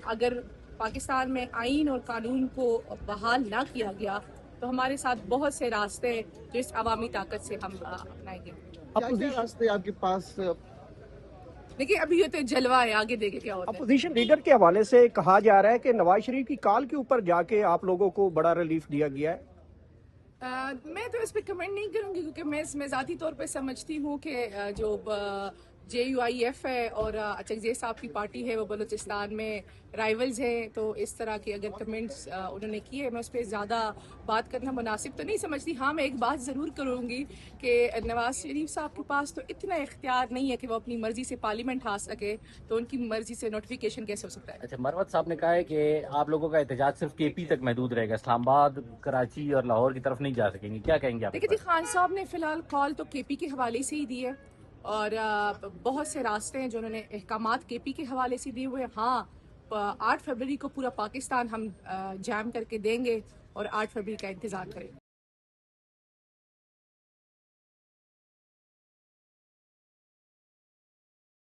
اگر پاکستان میں آئین اور قانون کو بحال نہ کیا گیا تو ہمارے ساتھ بہت سے راستے ہیں جو اس عوامی طاقت سے ہم اپنائیں گے. کیا راستے آپ کے پاس؟ دیکھیے ابھی یہ تو جلوہ ہے، آگے دیکھیں کیا ہوتا ہے. اپوزیشن لیڈر کے حوالے سے کہا جا رہا ہے کہ نواز شریف کی کال کے اوپر جا کے آپ لوگوں کو بڑا ریلیف دیا گیا ہے. میں تو اس پہ کمنٹ نہیں کروں گی کیونکہ میں ذاتی طور پہ سمجھتی ہوں کہ جو JUIF ہے اور اچکزئی صاحب کی پارٹی ہے وہ بلوچستان میں رائیولز ہیں، تو اس طرح کے اگر کمنٹس انہوں نے کیے میں اس پہ زیادہ بات کرنا مناسب تو نہیں سمجھتی. ہاں میں ایک بات ضرور کروں گی کہ نواز شریف صاحب کے پاس تو اتنا اختیار نہیں ہے کہ وہ اپنی مرضی سے پارلیمنٹ آ سکے، تو ان کی مرضی سے نوٹیفیکیشن کیسے ہو سکتا ہے؟ اچھا، مروت صاحب نے کہا ہے کہ آپ لوگوں کا احتجاج صرف KP تک محدود رہے گا، اسلام آباد، کراچی اور لاہور کی طرف نہیں جا سکیں گے. کیا کہیں گے آپ؟ دیکھیے جی، خان صاحب نے فی الحال کال تو KP کے حوالے سے ہی دی ہے اور بہت سے راستے ہیں جو انہوں نے احکامات KP کے حوالے سے دیے ہوئے ہیں. ہاں 8 فروری کو پورا پاکستان ہم جام کر کے دیں گے اور 8 فروری کا انتظار کریں.